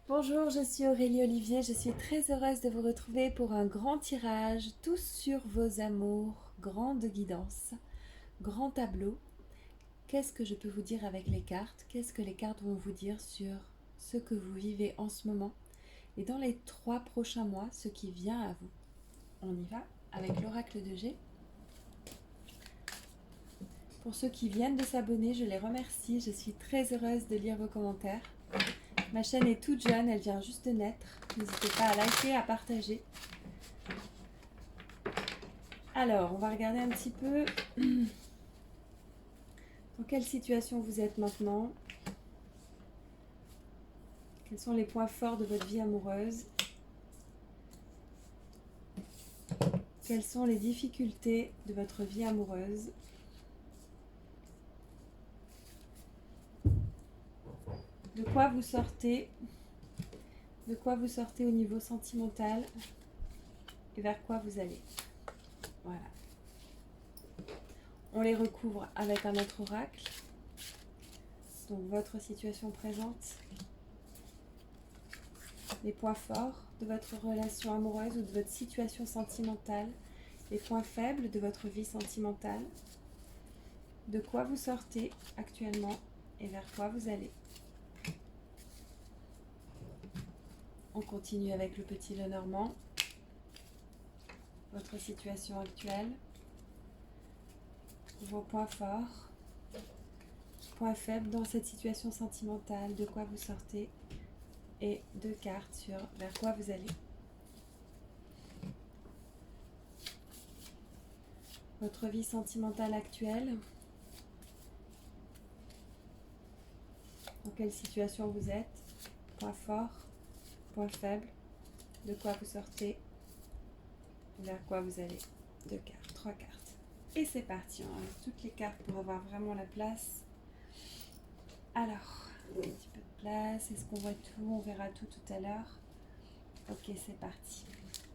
Bonjour, je suis Aurélie Olivier, je suis très heureuse de vous retrouver pour un grand tirage, tous sur vos amours, grande guidance, grand tableau. Qu'est-ce que je peux vous dire avec les cartes? Qu'est-ce que les cartes vont vous dire sur ce que vous vivez en ce moment et dans les 3 prochains mois, ce qui vient à vous? On y va avec l'oracle de G. Pour ceux qui viennent de s'abonner, je les remercie, je suis très heureuse de lire vos commentaires. Ma chaîne est toute jeune, elle vient juste de naître. N'hésitez pas à liker, à partager. Alors, on va regarder un petit peu dans quelle situation vous êtes maintenant. Quels sont les points forts de votre vie amoureuse? Quelles sont les difficultés de votre vie amoureuse? De quoi vous sortez? De quoi vous sortez au niveau sentimental? Et vers quoi vous allez? Voilà. On les recouvre avec un autre oracle. Donc votre situation présente, les points forts de votre relation amoureuse ou de votre situation sentimentale, les points faibles de votre vie sentimentale, de quoi vous sortez actuellement et vers quoi vous allez. On continue avec le petit Lenormand, votre situation actuelle, vos points forts, points faibles dans cette situation sentimentale, de quoi vous sortez et 2 cartes sur vers quoi vous allez. Votre vie sentimentale actuelle, dans quelle situation vous êtes, point fort, point faible, de quoi vous sortez, vers quoi vous allez. 2 cartes, 3 cartes. Et c'est parti, on enlève toutes les cartes pour avoir vraiment la place. Alors, un petit peu de place, est-ce qu'on voit tout? On verra tout à l'heure. Ok, c'est parti.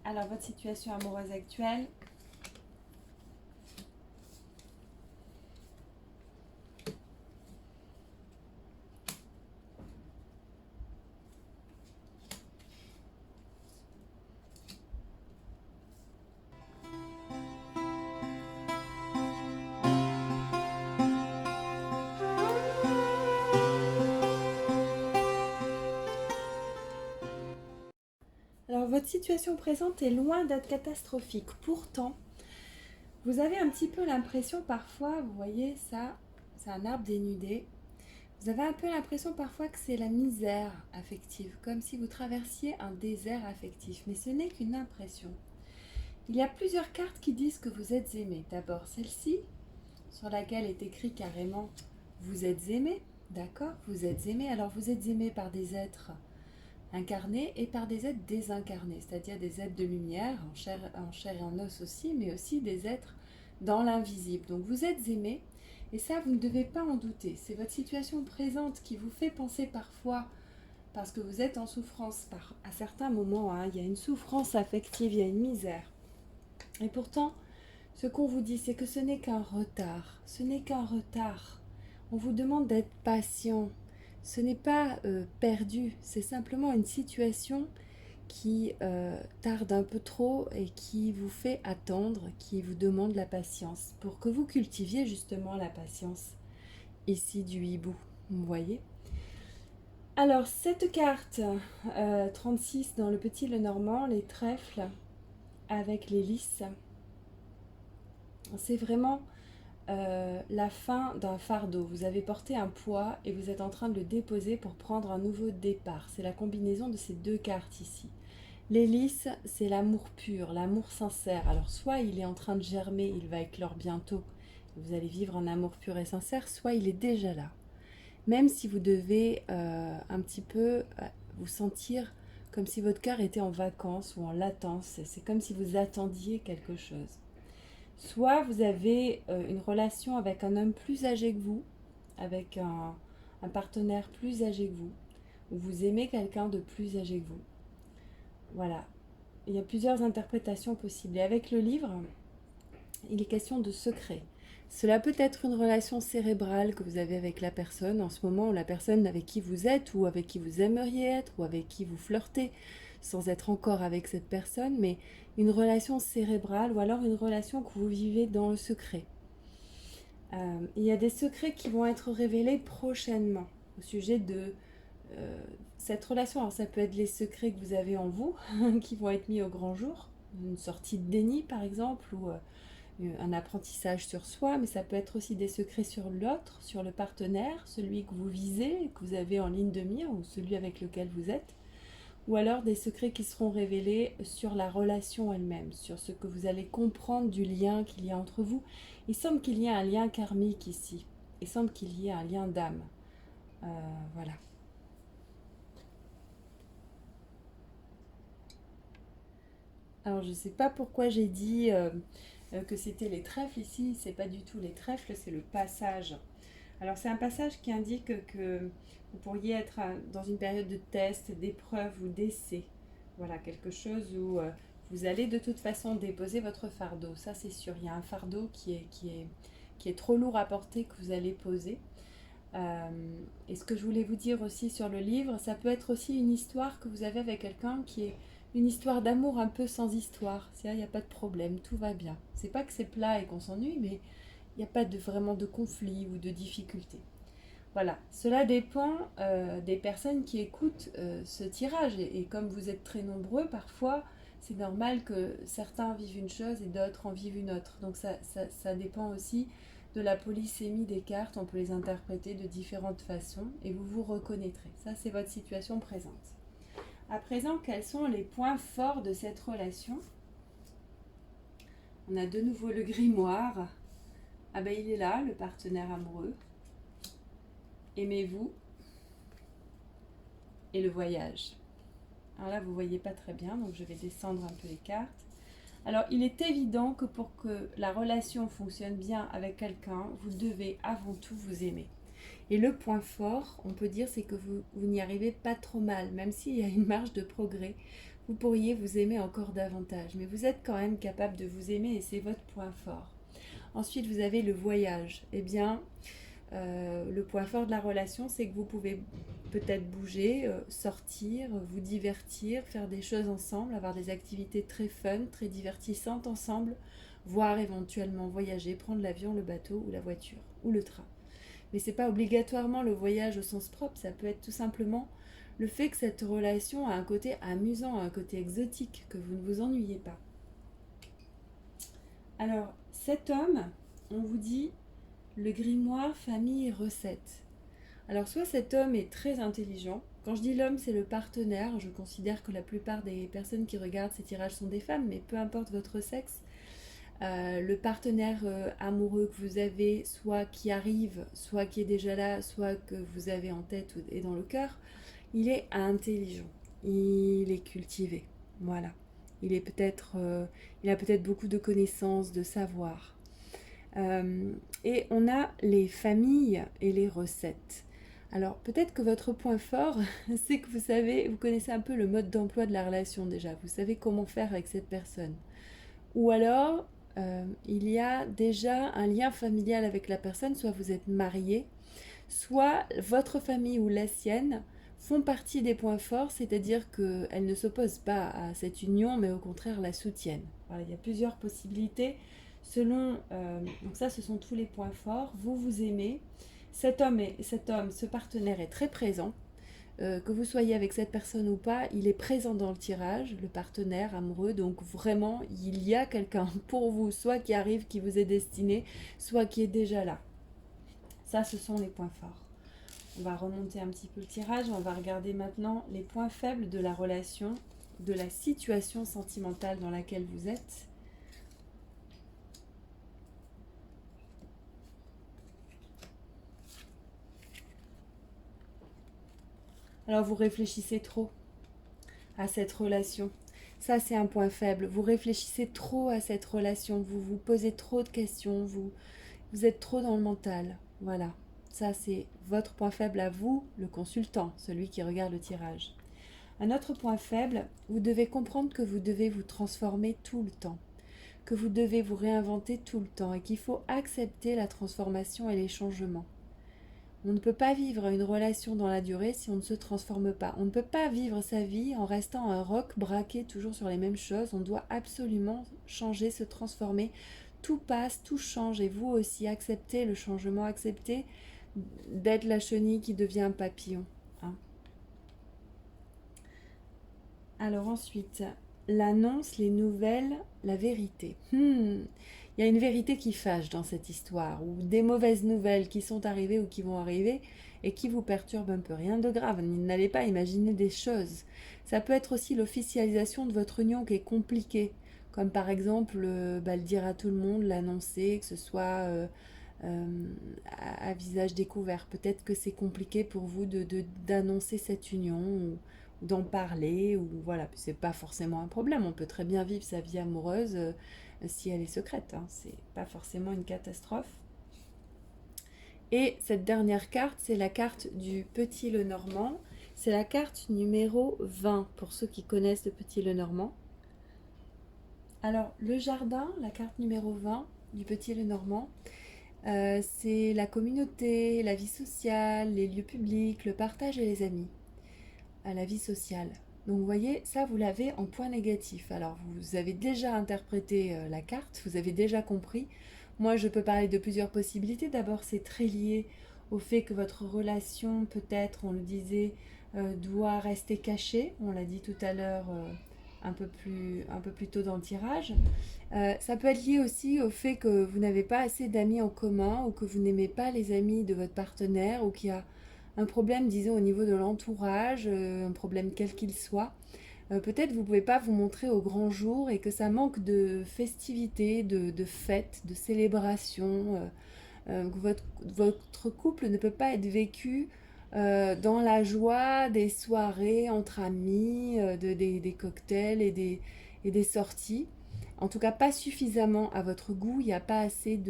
Alors, votre situation amoureuse actuelle. Alors, votre situation présente est loin d'être catastrophique. Pourtant, vous avez un petit peu l'impression parfois, vous voyez ça, c'est un arbre dénudé. Vous avez un peu l'impression parfois que c'est la misère affective, comme si vous traversiez un désert affectif, mais ce n'est qu'une impression. Il y a plusieurs cartes qui disent que vous êtes aimé. D'abord celle-ci, sur laquelle est écrit carrément « Vous êtes aimé », d'accord? Vous êtes aimé, alors vous êtes aimé par des êtres incarnés et par des êtres désincarnés, c'est-à-dire des êtres de lumière, en chair et en os aussi, mais aussi des êtres dans l'invisible. Donc vous êtes aimé, et ça vous ne devez pas en douter. C'est votre situation présente qui vous fait penser parfois, parce que vous êtes en souffrance à certains moments, hein, il y a une souffrance affective, il y a une misère. Et pourtant, ce qu'on vous dit, c'est que ce n'est qu'un retard. Ce n'est qu'un retard. On vous demande d'être patient. Ce n'est pas perdu, c'est simplement une situation qui tarde un peu trop et qui vous fait attendre, qui vous demande la patience pour que vous cultiviez justement la patience ici du hibou. Vous voyez? Alors, cette carte 36 dans le petit Lenormand, les trèfles avec les lys, c'est vraiment la fin d'un fardeau. Vous avez porté un poids et vous êtes en train de le déposer pour prendre un nouveau départ. C'est la combinaison de ces 2 cartes ici. L'hélice, c'est l'amour pur, l'amour sincère. Alors soit il est en train de germer, il va éclore bientôt, vous allez vivre un amour pur et sincère, soit il est déjà là. Même si vous devez un petit peu vous sentir comme si votre cœur était en vacances ou en latence, c'est comme si vous attendiez quelque chose. Soit vous avez une relation avec un homme plus âgé que vous, avec un partenaire plus âgé que vous, ou vous aimez quelqu'un de plus âgé que vous. Voilà, il y a plusieurs interprétations possibles. Et avec le livre, il est question de secret. Cela peut être une relation cérébrale que vous avez avec la personne en ce moment, ou la personne avec qui vous êtes, ou avec qui vous aimeriez être, ou avec qui vous flirtez, sans être encore avec cette personne, mais une relation cérébrale, ou alors une relation que vous vivez dans le secret. Il y a des secrets qui vont être révélés prochainement au sujet de cette relation. Alors ça peut être les secrets que vous avez en vous, qui vont être mis au grand jour, une sortie de déni par exemple, ou un apprentissage sur soi, mais ça peut être aussi des secrets sur l'autre, sur le partenaire, celui que vous visez, que vous avez en ligne de mire, ou celui avec lequel vous êtes, ou alors des secrets qui seront révélés sur la relation elle-même, sur ce que vous allez comprendre du lien qu'il y a entre vous. Il semble qu'il y ait un lien karmique ici, il semble qu'il y ait un lien d'âme. Voilà. Alors je ne sais pas pourquoi j'ai dit que c'était les trèfles ici, c'est pas du tout les trèfles, c'est le passage. Alors c'est un passage qui indique que vous pourriez être dans une période de test, d'épreuve ou d'essai. Voilà, quelque chose où vous allez de toute façon déposer votre fardeau, ça c'est sûr. Il y a un fardeau qui est trop lourd à porter que vous allez poser. Et ce que je voulais vous dire aussi sur le livre, ça peut être aussi une histoire que vous avez avec quelqu'un qui est une histoire d'amour un peu sans histoire. C'est-à-dire, il n'y a pas de problème, tout va bien. C'est pas que c'est plat et qu'on s'ennuie, mais il n'y a pas vraiment de conflit ou de difficulté. Voilà, cela dépend des personnes qui écoutent ce tirage. Et comme vous êtes très nombreux, parfois, c'est normal que certains vivent une chose et d'autres en vivent une autre. Donc ça dépend aussi de la polysémie des cartes. On peut les interpréter de différentes façons et vous vous reconnaîtrez. Ça, c'est votre situation présente. À présent, quels sont les points forts de cette relation? On a de nouveau le grimoire. Ah ben il est là, le partenaire amoureux. Aimez-vous et le voyage. Alors là, vous ne voyez pas très bien, donc je vais descendre un peu les cartes. Alors, il est évident que pour que la relation fonctionne bien avec quelqu'un, vous devez avant tout vous aimer. Et le point fort, on peut dire, c'est que vous n'y arrivez pas trop mal, même s'il y a une marge de progrès. Vous pourriez vous aimer encore davantage, mais vous êtes quand même capable de vous aimer et c'est votre point fort. Ensuite, vous avez le voyage. Eh bien, le point fort de la relation, c'est que vous pouvez peut-être bouger, sortir, vous divertir, faire des choses ensemble, avoir des activités très fun, très divertissantes ensemble, voire éventuellement voyager, prendre l'avion, le bateau ou la voiture ou le train. Mais c'est pas obligatoirement le voyage au sens propre, ça peut être tout simplement le fait que cette relation a un côté amusant, un côté exotique, que vous ne vous ennuyez pas. Alors, cet homme, on vous dit le grimoire, famille et recettes. Alors, soit cet homme est très intelligent. Quand je dis l'homme, c'est le partenaire. Je considère que la plupart des personnes qui regardent ces tirages sont des femmes, mais peu importe votre sexe. Le partenaire amoureux que vous avez, soit qui arrive, soit qui est déjà là, soit que vous avez en tête et dans le cœur, il est intelligent, il est cultivé, voilà. Il a peut-être beaucoup de connaissances, de savoir. Et on a les familles et les recettes. Alors peut-être que votre point fort, c'est que vous connaissez un peu le mode d'emploi de la relation déjà. Vous savez comment faire avec cette personne. Ou alors, il y a déjà un lien familial avec la personne, soit vous êtes marié, soit votre famille ou la sienne font partie des points forts, c'est-à-dire qu'elles ne s'opposent pas à cette union, mais au contraire la soutiennent. Voilà, il y a plusieurs possibilités. Donc ça, ce sont tous les points forts. Vous vous aimez. Ce partenaire est très présent. Que vous soyez avec cette personne ou pas, il est présent dans le tirage, le partenaire amoureux, donc vraiment il y a quelqu'un pour vous, soit qui arrive, qui vous est destiné, soit qui est déjà là. Ça, ce sont les points forts. On va remonter un petit peu le tirage, on va regarder maintenant les points faibles de la relation, de la situation sentimentale dans laquelle vous êtes. Alors vous réfléchissez trop à cette relation. Ça, c'est un point faible. Vous réfléchissez trop à cette relation. Vous vous posez trop de questions. Vous êtes trop dans le mental. Voilà. Ça, c'est votre point faible à vous, le consultant, celui qui regarde le tirage. Un autre point faible, vous devez comprendre que vous devez vous transformer tout le temps. que vous devez vous réinventer tout le temps et qu'il faut accepter la transformation et les changements. On ne peut pas vivre une relation dans la durée si on ne se transforme pas. On ne peut pas vivre sa vie en restant un roc braqué toujours sur les mêmes choses. On doit absolument changer, se transformer. Tout passe, tout change et vous aussi acceptez le changement, acceptez d'être la chenille qui devient un papillon. Hein. Alors ensuite, l'annonce, les nouvelles, la vérité. Il y a une vérité qui fâche dans cette histoire, ou des mauvaises nouvelles qui sont arrivées ou qui vont arriver et qui vous perturbent un peu. Rien de grave, n'allez pas imaginer des choses. Ça peut être aussi l'officialisation de votre union qui est compliquée, comme par exemple le dire à tout le monde, l'annoncer, que ce soit à visage découvert. Peut-être que c'est compliqué pour vous d'annoncer cette union ou d'en parler, ou voilà, c'est pas forcément un problème. On peut très bien vivre sa vie amoureuse si elle est secrète. Hein. C'est pas forcément une catastrophe. Et cette dernière carte, c'est la carte du Petit Lenormand. C'est la carte numéro 20 pour ceux qui connaissent le Petit Lenormand. Alors, le jardin, la carte numéro 20 du Petit Lenormand, c'est la communauté, la vie sociale, les lieux publics, le partage et les amis, à la vie sociale. Donc vous voyez, ça vous l'avez en point négatif. Alors vous avez déjà interprété la carte, vous avez déjà compris. Moi je peux parler de plusieurs possibilités. D'abord c'est très lié au fait que votre relation, peut-être, on le disait, doit rester cachée. On l'a dit tout à l'heure un peu plus tôt dans le tirage. Ça peut être lié aussi au fait que vous n'avez pas assez d'amis en commun ou que vous n'aimez pas les amis de votre partenaire ou qu'il y a un problème, disons, au niveau de l'entourage, un problème quel qu'il soit. Peut-être vous ne pouvez pas vous montrer au grand jour et que ça manque de festivités, de fêtes, de célébrations, que votre couple ne peut pas être vécu dans la joie des soirées entre amis, des cocktails et des sorties. En tout cas, pas suffisamment à votre goût. Il n'y a pas assez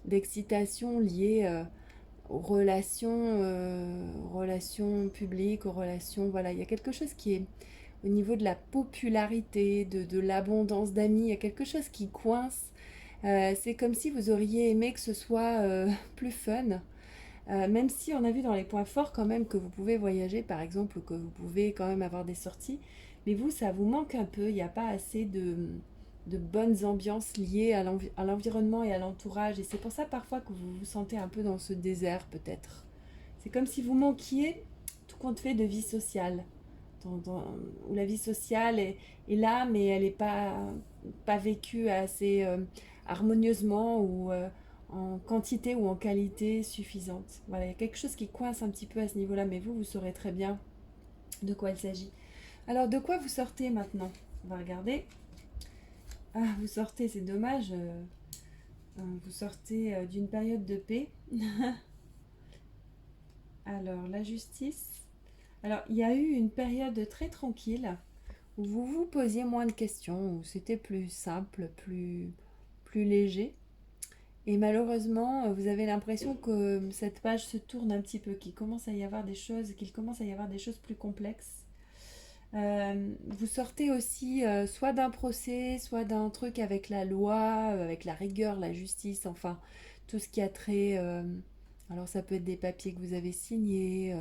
d'excitation liée relations publiques, aux relations, voilà, il y a quelque chose qui est au niveau de la popularité, de l'abondance d'amis, il y a quelque chose qui coince. C'est comme si vous auriez aimé que ce soit plus fun. Même si on a vu dans les points forts quand même que vous pouvez voyager par exemple, ou que vous pouvez quand même avoir des sorties, mais vous, ça vous manque un peu, il n'y a pas assez de bonnes ambiances liées à l'environnement et à l'entourage. Et c'est pour ça parfois que vous vous sentez un peu dans ce désert peut-être. C'est comme si vous manquiez tout compte fait de vie sociale. Où la vie sociale est là, mais elle n'est pas vécue assez harmonieusement ou en quantité ou en qualité suffisante. Voilà, il y a quelque chose qui coince un petit peu à ce niveau-là, mais vous saurez très bien de quoi il s'agit. Alors, de quoi vous sortez maintenant? On va regarder. Ah, vous sortez, c'est dommage. Vous sortez d'une période de paix. Alors, la justice. Alors, il y a eu une période très tranquille où vous vous posiez moins de questions, où c'était plus simple, plus léger. Et malheureusement, vous avez l'impression que cette page se tourne un petit peu, qu'il commence à y avoir des choses plus complexes. Vous sortez aussi soit d'un procès, soit d'un truc avec la loi, avec la rigueur, la justice, enfin tout ce qui a trait. Alors ça peut être des papiers que vous avez signés,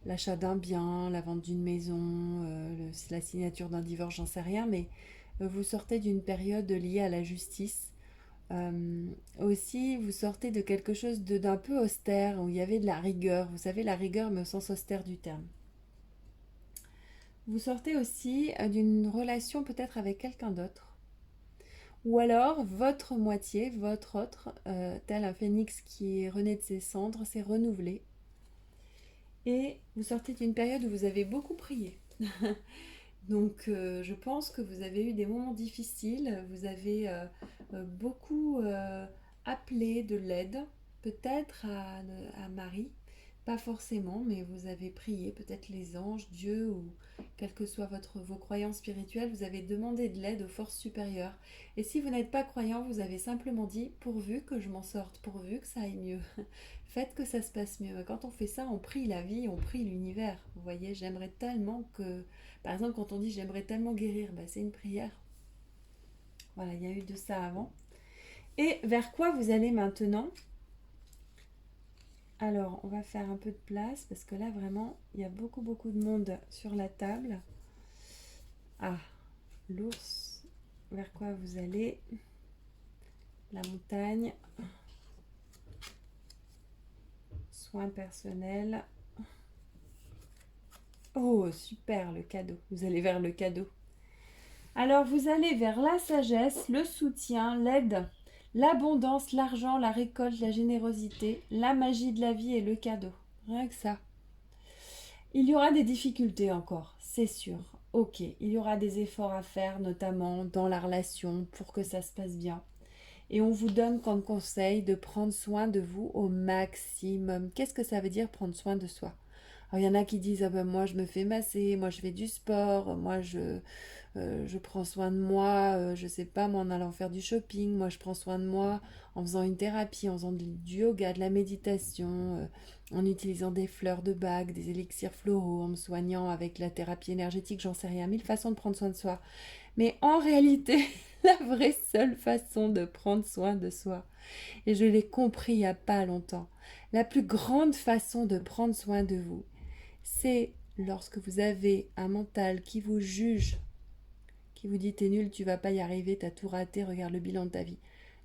l'achat d'un bien, la vente d'une maison, la signature d'un divorce, j'en sais rien, mais vous sortez d'une période liée à la justice. Aussi, vous sortez de quelque chose d'un peu austère, où il y avait de la rigueur. Vous savez, la rigueur, mais au sens austère du terme. Vous sortez aussi d'une relation peut-être avec quelqu'un d'autre. Ou alors, votre moitié, votre autre, tel un phénix qui est rené de ses cendres, s'est renouvelé. Et vous sortez d'une période où vous avez beaucoup prié. Donc, je pense que vous avez eu des moments difficiles. Vous avez beaucoup appelé de l'aide, peut-être à Marie. Pas forcément, mais vous avez prié, peut-être les anges, Dieu, ou quelles que soient vos croyances spirituelles, vous avez demandé de l'aide aux forces supérieures. Et si vous n'êtes pas croyant, vous avez simplement dit, pourvu que je m'en sorte, pourvu que ça aille mieux. Faites que ça se passe mieux. Quand on fait ça, on prie la vie, on prie l'univers. Vous voyez, j'aimerais tellement que... Par exemple, quand on dit j'aimerais tellement guérir, c'est une prière. Voilà, il y a eu de ça avant. Et vers quoi vous allez maintenant? Alors, on va faire un peu de place parce que là, vraiment, il y a beaucoup, beaucoup de monde sur la table. Ah, l'ours, vers quoi vous allez? La montagne, soins personnels. Oh, super, le cadeau. Vous allez vers le cadeau. Alors, vous allez vers la sagesse, le soutien, l'aide, l'abondance, l'argent, la récolte, la générosité, la magie de la vie et le cadeau. Rien que ça. Il y aura des difficultés encore, c'est sûr. Ok, il y aura des efforts à faire, notamment dans la relation, pour que ça se passe bien. Et on vous donne comme conseil de prendre soin de vous au maximum. Qu'est-ce que ça veut dire prendre soin de soi? Alors, il y en a qui disent ah ben moi je me fais masser, moi je fais du sport, moi je prends soin de moi, je sais pas moi en allant faire du shopping, moi je prends soin de moi en faisant une thérapie, en faisant du yoga, de la méditation, en utilisant des fleurs de bague, des élixirs floraux, en me soignant avec la thérapie énergétique, j'en sais rien, mille façons de prendre soin de soi. Mais en réalité, la vraie seule façon de prendre soin de soi, et je l'ai compris il n'y a pas longtemps, la plus grande façon de prendre soin de vous, c'est lorsque vous avez un mental qui vous juge, qui vous dit t'es nul, tu vas pas y arriver, t'as tout raté, regarde le bilan de ta vie.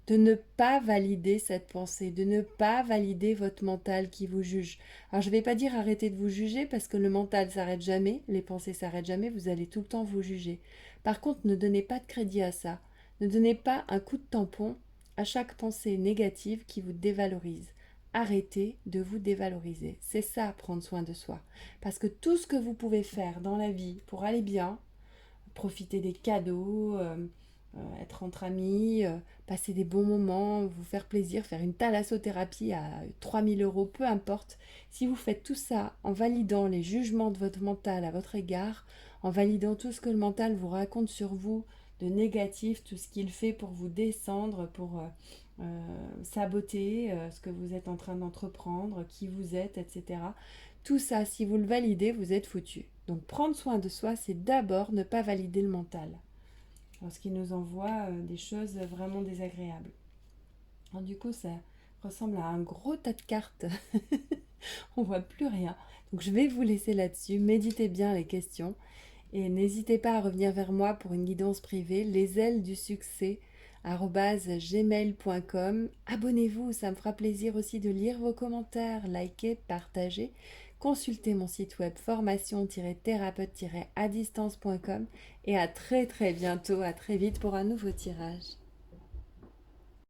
De ne pas valider cette pensée, de ne pas valider votre mental qui vous juge. Alors je ne vais pas dire arrêtez de vous juger parce que le mental s'arrête jamais, les pensées s'arrêtent jamais, vous allez tout le temps vous juger. Par contre, ne donnez pas de crédit à ça. Ne donnez pas un coup de tampon à chaque pensée négative qui vous dévalorise. Arrêtez de vous dévaloriser. C'est ça, prendre soin de soi. Parce que tout ce que vous pouvez faire dans la vie pour aller bien, profiter des cadeaux, être entre amis, passer des bons moments, vous faire plaisir, faire une thalassothérapie à 3 000 €, peu importe. Si vous faites tout ça en validant les jugements de votre mental à votre égard, en validant tout ce que le mental vous raconte sur vous de négatif, tout ce qu'il fait pour vous descendre, pour saboter ce que vous êtes en train d'entreprendre, qui vous êtes, etc. Tout ça, si vous le validez, vous êtes foutu. Donc prendre soin de soi, c'est d'abord ne pas valider le mental, parce qu'il nous envoie des choses vraiment désagréables. Alors, du coup, ça ressemble à un gros tas de cartes. On voit plus rien. Donc je vais vous laisser là-dessus. Méditez bien les questions. Et n'hésitez pas à revenir vers moi pour une guidance privée, lesailes-du-succès@gmail.com. Abonnez-vous, ça me fera plaisir aussi de lire vos commentaires, liker, partager. Consultez mon site web formation-thérapeute-à-distance.com et à très très bientôt, à très vite pour un nouveau tirage.